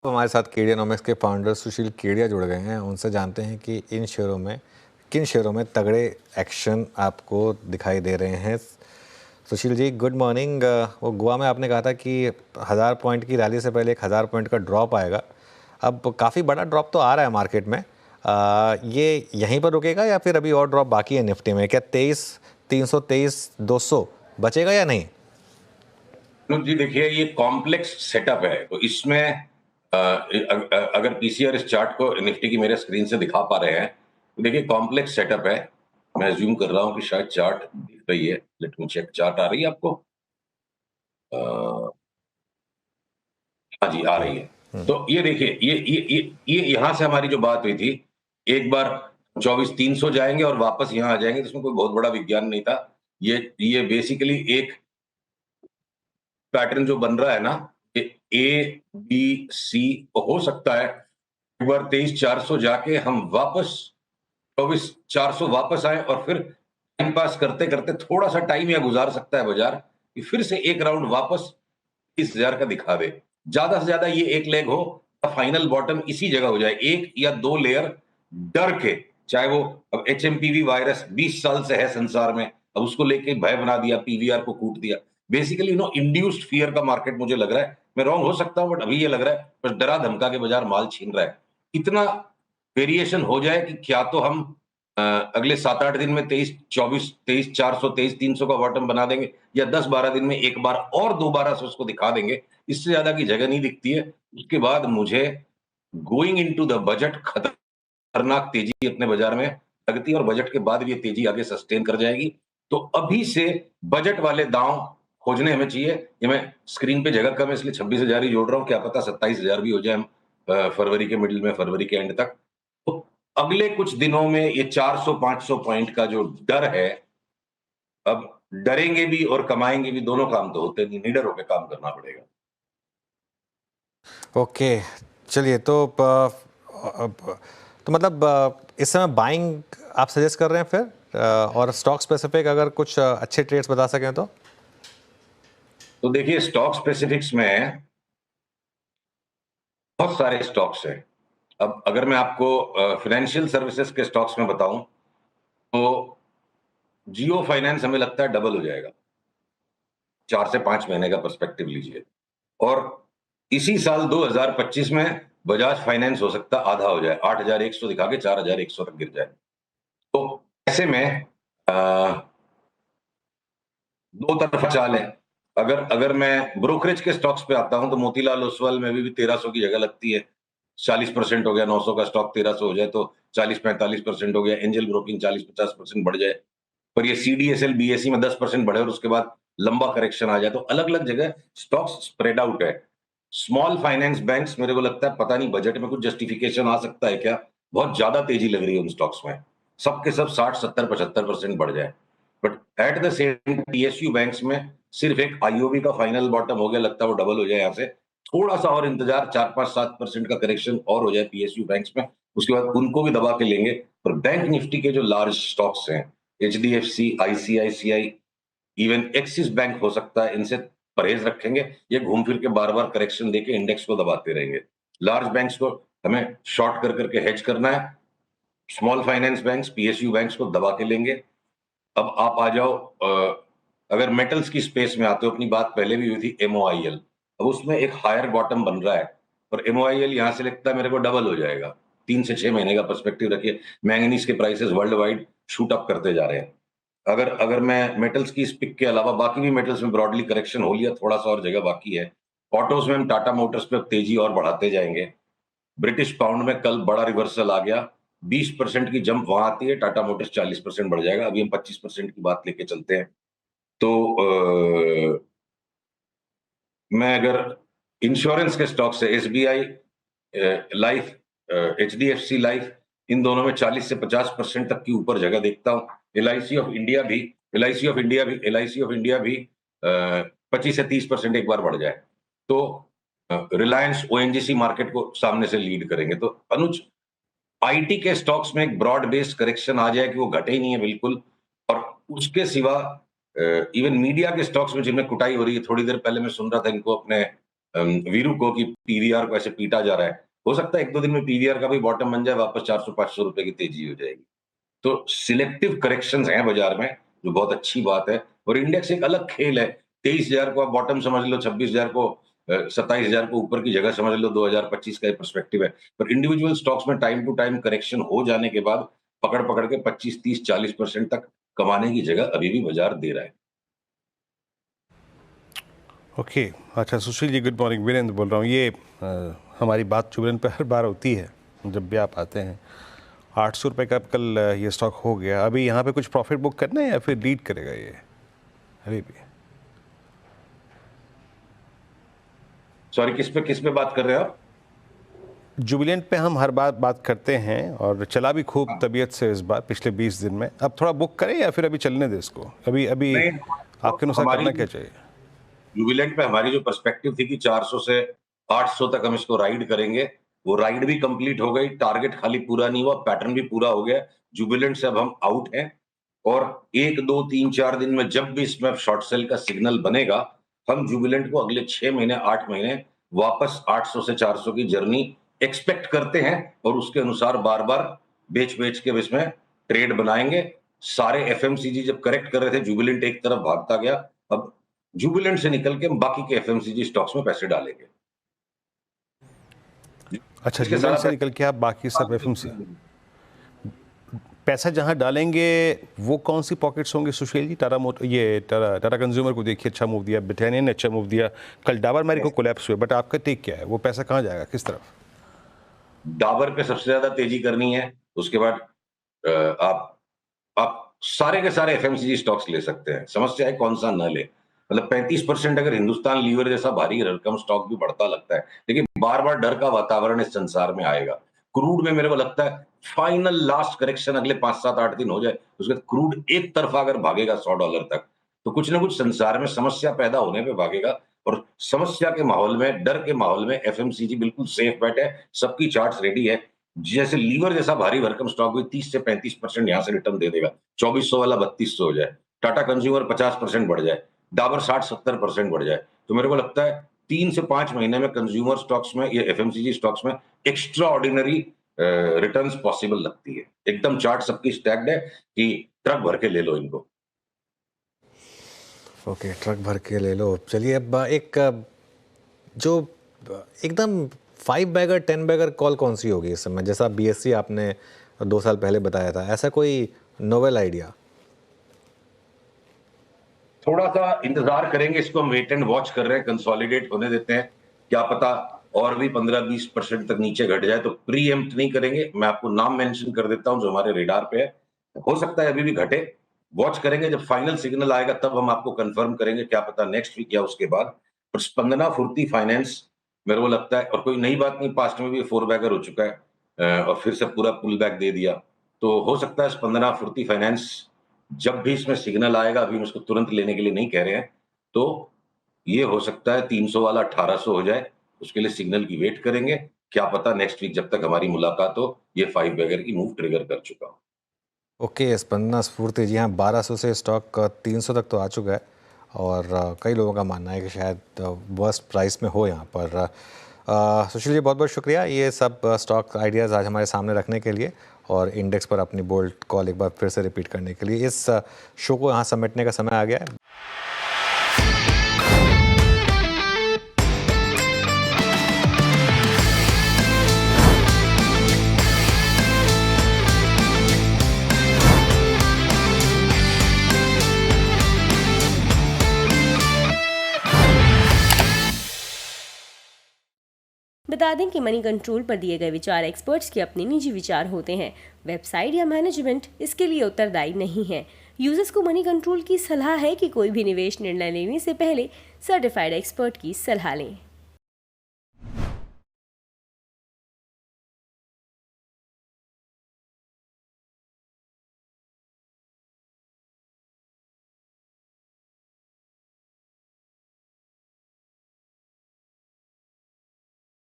तो हमारे साथ केडियानॉमिक्स के फाउंडर सुशील केडिया जुड़ गए हैं। उनसे जानते हैं कि किन शेयरों में तगड़े एक्शन आपको दिखाई दे रहे हैं। Sushil ji, good morning. वो गोवा में आपने कहा था कि 1000 पॉइंट की रैली से पहले 1000 पॉइंट का ड्रॉप आएगा। अब काफ़ी बड़ा ड्रॉप तो आ रहा है मार्केट में। ये यहीं पर रुकेगा या फिर अभी और ड्रॉप बाकी है निफ्टी में? क्या 23,323,200 बचेगा या नहीं? जी देखिए, ये कॉम्प्लेक्स सेटअप है, तो इसमें अगर पीसीआर इस चार्ट को निफ्टी की मेरे स्क्रीन से दिखा पा रहे हैं, तो देखिए कॉम्प्लेक्स सेटअप है। मैं अज्यूम कर रहा हूं कि शायद चार्ट दिख रही है। लेट मी चेक, चार्ट आ रही है आपको? हाँ जी, आ ओके। रही है। तो ये देखिए, ये यहां से हमारी जो बात हुई थी, एक बार 24,300 जाएंगे और वापस यहां आ जाएंगे, तो इसमें कोई बहुत बड़ा विज्ञान नहीं था। ये बेसिकली एक पैटर्न जो बन रहा है ना, कि ए बी सी हो सकता है एक बार 23,400 जाके हम वापस 24,400 वापस आए और फिर टाइम पास करते करते थोड़ा सा टाइम या गुजार सकता है बाजार कि फिर से एक राउंड वापस 30,000 का दिखा दे। ज्यादा से ज्यादा ये एक लेग हो, फाइनल बॉटम इसी जगह हो जाए, एक या दो लेयर डर के। चाहे वो अब एचएमपीवी वायरस 20 साल से है संसार में, अब उसको लेके भय बना दिया, पीवीआर को कूट दिया। बेसिकली इंड्यूस्ड फियर का मार्केट मुझे लग रहा है। मैं रॉन्ग हो सकता हूं, बट अभी ये लग रहा है बस डरा धमका के बाजार माल छीन रहा है। इतना वेरिएशन हो जाए कि क्या तो हम अगले 7-8 दिन में 23,24, 23,400, 23,300 का बॉटम बना देंगे, या 10-12 दिन में एक बार और दोबारा से उसको दिखा देंगे। इससे ज्यादा की जगह नहीं दिखती है। उसके बाद मुझे गोइंग इनटू द बजट खतरनाक तेजी अपने बाजार में लगती है, और बजट के बाद भी ये तेजी आगे सस्टेन कर जाएगी। तो अभी से बजट वाले दांव खोजने हमें चाहिए। ये मैं स्क्रीन पे जगह कम है इसलिए 26,000 ही जोड़ रहा हूं, क्या पता 27,000 भी हो जाए हम फरवरी के मिडिल में, फरवरी के एंड तक। तो अगले कुछ दिनों में ये 400-500 पॉइंट का जो डर है, अब डरेंगे भी और कमाएंगे भी, दोनों काम तो होते नहीं, निडर होकर काम करना पड़ेगा। ओके, चलिए तो मतलब इस समय बाइंग आप सजेस्ट कर रहे हैं फिर? और स्टॉक स्पेसिफिक अगर कुछ अच्छे ट्रेड्स बता सकें तो देखिए, स्टॉक स्पेसिफिक्स में बहुत सारे स्टॉक्स हैं। अब अगर मैं आपको फाइनेंशियल सर्विसेज के स्टॉक्स में बताऊं, तो जियो फाइनेंस हमें लगता है डबल हो जाएगा। 4 से 5 महीने का पर्सपेक्टिव लीजिए, और इसी साल 2025 में बजाज फाइनेंस हो सकता आधा हो जाए, 8,100 दिखा के 4,100 तक गिर जाए। तो ऐसे में दो तरफा चाल है। अगर मैं ब्रोकरेज के स्टॉक्स पे आता हूं, तो मोतीलाल ओसवाल में भी 1300 की जगह लगती है। 40% हो गया, 900 का स्टॉक 1300 हो जाए तो 40-45% हो गया। एंजल ब्रोकिंग 40-50% बढ़ जाए, पर ये सीडीएसएल बीएसई में 10% बढ़े और उसके बाद लंबा करेक्शन आ जाए, तो अलग अलग जगह स्टॉक्स स्प्रेड आउट है। स्मॉल फाइनेंस बैंक्स, मेरे को लगता है पता नहीं बजट में कुछ जस्टिफिकेशन आ सकता है क्या, बहुत ज्यादा तेजी लग रही है उन स्टॉक्स में। सबके सब 60-70-75% बढ़ जाए। But at the same PSU banks में सिर्फ एक आईओबी का फाइनल बॉटम हो गया, लगता है वो डबल हो जाए यहाँ से। थोड़ा सा और इंतजार, 4-5-7% का करेक्शन और हो जाए पीएसयू बैंक्स में, उसके बाद उनको भी दबा के लेंगे। पर बैंक निफ्टी के जो लार्ज स्टॉक्स हैं, HDFC, ICICI, even axis bank हो सकता है, इनसे परहेज रखेंगे। ये घूम फिर के बार बार करेक्शन देके इंडेक्स को दबाते रहेंगे। लार्ज बैंक्स को हमें शॉर्ट कर करके हेज करना है, small finance banks, PSU banks को दबा के लेंगे। अब आप आ जाओ, अगर मेटल्स की स्पेस में आते हो, अपनी बात पहले भी हुई थी एमओआईएल, अब उसमें एक हायर बॉटम बन रहा है, और एमओआईएल यहां से लगता है मेरे को डबल हो जाएगा। 3 से 6 महीने का पर्सपेक्टिव रखिए। मैंगनीज के prices world wide shoot up करते जा रहे हैं। अगर अगर मैं मेटल्स की इस पिक के अलावा बाकी भी मेटल्स में ब्रॉडली करेक्शन हो लिया, थोड़ा सा और जगह बाकी है। ऑटोज में हम टाटा मोटर्स पे अब तेजी और बढ़ाते जाएंगे। ब्रिटिश पाउंड में कल बड़ा रिवर्सल आ गया, 20% की जंप वहां आती है, टाटा मोटर्स 40% बढ़ जाएगा। अभी हम 25% की बात लेके चलते हैं। तो मैं अगर इंश्योरेंस के स्टॉक से एसबीआई लाइफ, एचडीएफसी लाइफ, इन दोनों में 40 से 50% तक की ऊपर जगह देखता हूँ। एलआईसी ऑफ इंडिया भी एलआईसी ऑफ इंडिया भी 25 से 30% एक बार बढ़ जाए, तो रिलायंस ओएनजीसी मार्केट को सामने से लीड करेंगे। तो अनुज, आईटी के स्टॉक्स में एक ब्रॉड बेस्ड करेक्शन आ जाए कि वो घटे ही नहीं है बिल्कुल, और उसके सिवा इवन मीडिया के स्टॉक्स में जिनमें कुटाई हो रही है, थोड़ी देर पहले मैं सुन रहा था इनको अपने वीरू को कि पीवीआर को ऐसे पीटा जा रहा है। हो सकता है 1-2 दिन में पीवीआर का भी बॉटम बन जाए, वापस 400-500 रुपए की तेजी हो जाएगी। तो सिलेक्टिव करेक्शंस हैं बाजार में, जो बहुत अच्छी बात है। और इंडेक्स एक अलग खेल है। 23,000 को आप बॉटम समझ लो, 26,000 को 27,000 को ऊपर की जगह समझ लो, 2025 का ये पर्सपेक्टिव है। पर इंडिविजुअल स्टॉक्स में टाइम टू टाइम करेक्शन हो जाने के बाद पकड़-पकड़ के 25, 30, 40% तक कमाने की जगह अभी भी बाजार दे रहा है। ओके अच्छा सुशील जी, गुड मॉर्निंग, वीरेंद्र बोल रहा हूँ। ये हमारी बात जुबलेंट पे हर बार होती है जब भी आप आते हैं। 800 रुपये का कल ये स्टॉक हो गया, अभी यहाँ पे कुछ प्रॉफिट बुक करना है या फिर लीड करेगा ये अभी भी? सॉरी, किस पे बात कर रहे हो आप? जुबिलेंट पे हम हर बार बात करते हैं और चला भी खूब तबीयत से इस बार पिछले 20 दिन में। अब थोड़ा बुक करें या फिर अभी चलने दें इसको? अभी अभी नहीं, आपके अनुसार करना क्या चाहिए? जुबिलेंट पे हमारी जो पर्सपेक्टिव थी कि 400 से 800 तक हम इसको राइड करेंगे, वो राइड भी कंप्लीट हो गई। टारगेट खाली पूरा नहीं हुआ, पैटर्न भी पूरा हो गया। जुबिलेंट से अब हम आउट हैं और 1, 2, 3, 4 दिन में जब भी इसमें शॉर्ट सेल का सिग्नल बनेगा, हम जुबिलेंट को अगले 6 महीने, 8 महीने वापस 800 से 400 की जर्नी एक्सपेक्ट करते हैं और उसके अनुसार बार-बार बेच-बेच के इसमें ट्रेड बनाएंगे। सारे एफएमसीजी जब करेक्ट कर रहे थे, जुबिलेंट एक तरफ भागता गया। अब जुबिलेंट से निकल के हम बाकी के एफएमसीजी स्टॉक्स में पैसे डालेंगे। अच्छा, इसके जुबिलेंट साथ से निकल के आप बाकी सब एफएमसी पैसा जहां डालेंगे वो कौन सी पॉकेट्स होंगे सुशील जी? टाटा कंज्यूमर को देखिए अच्छा मूव दिया, ब्रिटानिया ने अच्छा मूव दिया, कल डाबर मैरी को कोलैप्स हुए, बट आपका टेक क्या है? वो पैसा कहाँ जाएगा, किस तरफ? डाबर पे सबसे ज्यादा तेजी करनी है। उसके बाद आप सारे के सारे एफएमसीजी स्टॉक्स ले सकते हैं। समस्या है कौन सा न ले। मतलब 35% अगर हिंदुस्तान लीवर जैसा भारी रकम स्टॉक भी बढ़ता लगता है, लेकिन बार-बार डर का वातावरण इस संसार में आएगा। क्रूड में मेरे को लगता है फाइनल लास्ट करेक्शन अगले 5, 7, 8 दिन हो जाए, उसके बाद क्रूड एक तरफा अगर भागेगा $100 तक, तो कुछ ना कुछ संसार में समस्या पैदा होने पे भागेगा। और समस्या के माहौल में, डर के माहौल में एफएमसीजी बिल्कुल सेफ बेट है। सबकी चार्ट्स रेडी है। जैसे लीवर जैसा भारी भरकम स्टॉक भी 30 से 35% यहां से रिटर्न दे देगा। 2400 वाला 3200 हो जाए, टाटा कंज्यूमर 50% बढ़ जाए, डाबर 60-70% बढ़ जाए, तो मेरे को लगता है 3 से 5 महीने में कंज्यूमर स्टॉक्स में, ये एफएमसीजी स्टॉक्स में एक्स्ट्रा ऑर्डिनरी रिटर्न्स पॉसिबल लगती है। एकदम चार्ट सबकी स्टैक्ड है कि ट्रक भर के ले लो इनको। ओके, ट्रक भर के ले लो। चलिए अब एक जो एकदम 5 बैगर 10 बैगर कॉल कौन सी होगी इस समय? जैसा बीएससी आपने 2 साल पहले बताया था, ऐसा कोई नोवेल आइडिया? थोड़ा सा इंतजार करेंगे, इसको हम वेट एंड वॉच कर रहे हैं, कंसोलिडेट होने देते हैं। क्या पता और भी 15-20% तक नीचे घट जाए, तो प्रीएम्प्ट नहीं करेंगे। मैं आपको नाम मेंशन कर देता हूं जो हमारे रेडार पे है। हो सकता है अभी भी घटे, वॉच करेंगे। जब फाइनल सिग्नल आएगा तब हम आपको कंफर्म करेंगे, क्या पता नेक्स्ट वीक या उसके बाद। और स्पंदना फुर्ती फाइनेंस मेरे को लगता है, और कोई नई बात नहीं, पास्ट में भी 4 बैगर हो चुका है और फिर से पूरा पुल बैक दे दिया। तो हो सकता है स्पंदना फुर्ती फाइनेंस जब भी इसमें सिग्नल आएगा, अभी हम इसको तुरंत लेने के लिए नहीं कह रहे हैं, तो ये हो सकता है 300 वाला 1800 हो जाए, उसके लिए सिग्नल की वेट करेंगे। क्या पता नेक्स्ट वीक जब तक हमारी मुलाकात हो, ये 5 बैगर की मूव ट्रिगर कर चुका हो। ओके, स्पंदना स्फूर्ति, जी हाँ, 1200 से स्टॉक 300 तक तो आ चुका है और कई लोगों का मानना है कि शायद वर्स्ट प्राइस में हो यहाँ पर। सुशील जी, बहुत बहुत शुक्रिया ये सब स्टॉक आइडियाज़ आज हमारे सामने रखने के लिए और इंडेक्स पर अपनी बोल्ड कॉल एक बार फिर से रिपीट करने के लिए। इस शो को यहाँ समेटने का समय आ गया है। बता दें कि मनी कंट्रोल पर दिए गए विचार एक्सपर्ट्स के अपने निजी विचार होते हैं। वेबसाइट या मैनेजमेंट इसके लिए उत्तरदायी नहीं है। यूजर्स को मनी कंट्रोल की सलाह है कि कोई भी निवेश निर्णय लेने से पहले सर्टिफाइड एक्सपर्ट की सलाह लें।